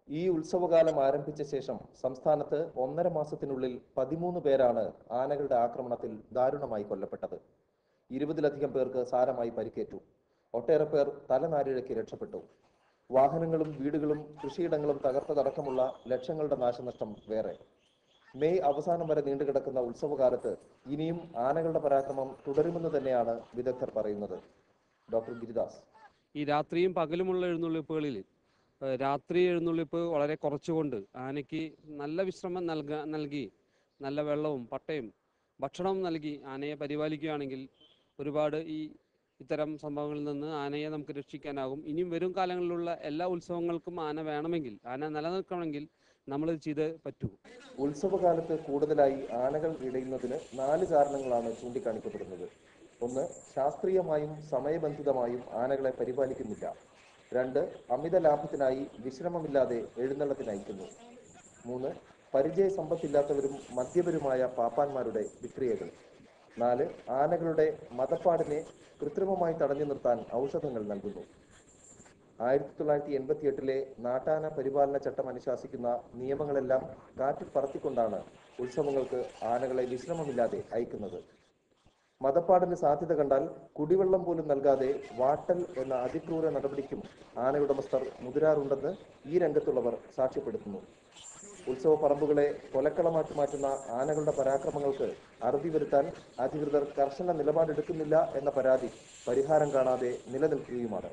ഈ ഉത്സവകാലം ആരംഭിച്ച ശേഷം സംസ്ഥാനത്ത് 1.5 മാസത്തിനുള്ളിൽ 13 പേരാണ് ആനകളുടെ ആക്രമണത്തിൽ ദാരുണമായി കൊല്ലപ്പെട്ടത്. 20-ലധികം പേർക്ക് സാരമായി പരിക്കേറ്റു. ഒട്ടേറെ പേർ തലനാരിഴയ്ക്ക് രക്ഷപ്പെട്ടു. വാഹനങ്ങളും വീടുകളും കൃഷിയിടങ്ങളും തകർത്തതടക്കമുള്ള ലക്ഷങ്ങളുടെ നാശനഷ്ടം വേറെ. മെയ് അവസാനം വരെ നീണ്ടുകിടക്കുന്ന ഉത്സവകാലത്ത് ഇനിയും ആനകളുടെ പരാക്രമം തുടരുമെന്ന് തന്നെയാണ് വിദഗ്ധർ പറയുന്നത്. ഡോക്ടർ ഗിരിദാസ്. ഈ രാത്രിയും പകലുമുള്ള എഴുന്നള്ളിപ്പുകളിൽ രാത്രി എഴുന്നള്ളിപ്പ് വളരെ കുറച്ചുകൊണ്ട് ആനയ്ക്ക് നല്ല വിശ്രമം നൽകി നല്ല വെള്ളവും പട്ടയും ഭക്ഷണവും നൽകി ആനയെ പരിപാലിക്കുകയാണെങ്കിൽ ഒരുപാട് ഇത്തരം സംഭവങ്ങളിൽ നിന്ന് ആനയെ നമുക്ക് രക്ഷിക്കാനാകും. ഇനിയും വരും കാലങ്ങളിലുള്ള എല്ലാ ഉത്സവങ്ങൾക്കും ആന വേണമെങ്കിൽ, ആന നിലനിൽക്കണമെങ്കിൽ നമ്മൾ ചെയ്ത് പറ്റൂ. ഉത്സവകാലത്ത് കൂടുതലായി ആനകൾ ഇടയുന്നതിന് 4 കാരണങ്ങളാണ് ചൂണ്ടിക്കാണിക്കപ്പെടുന്നത്. 1. ശാസ്ത്രീയമായും സമയബന്ധിതമായും ആനകളെ പരിപാലിക്കുന്നില്ല. 2. അമിത ലാഭത്തിനായി വിശ്രമമില്ലാതെ എഴുന്നള്ളത്തിനയക്കുന്നു. 3. പരിചയ സമ്പത്തില്ലാത്തവരും മദ്യപരുമായ പാപ്പാന്മാരുടെ വിക്രിയകൾ. 4. ആനകളുടെ മതപ്പാടിനെ കൃത്രിമമായി തടഞ്ഞു നിർത്താൻ ഔഷധങ്ങൾ നൽകുന്നു. 1988-ലെ നാട്ടാന പരിപാലന ചട്ടം അനുശാസിക്കുന്ന നിയമങ്ങളെല്ലാം കാറ്റിൽ പറത്തിക്കൊണ്ടാണ് ഉത്സവങ്ങൾക്ക് ആനകളെ വിശ്രമമില്ലാതെ അയക്കുന്നത്. മതപ്പാടിന് സാധ്യത കണ്ടാൽ കുടിവെള്ളം പോലും നൽകാതെ വാട്ടൽ എന്ന അതിക്രൂര നടപടിക്കും ആനയുടമസ്ഥർ മുതിരാറുണ്ടെന്ന് ഈ രംഗത്തുള്ളവർ സാക്ഷ്യപ്പെടുത്തുന്നു. ഉത്സവ പറമ്പുകളെ കൊലക്കളമാക്കി മാറ്റുന്ന ആനകളുടെ പരാക്രമങ്ങൾക്ക് അറുതി വരുത്താൻ അധികൃതർ കർശന നിലപാടെടുക്കുന്നില്ല എന്ന പരാതി പരിഹാരം കാണാതെ നിലനിൽക്കുകയുമാണ്.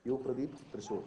യു പ്രദീപ്, തൃശൂർ.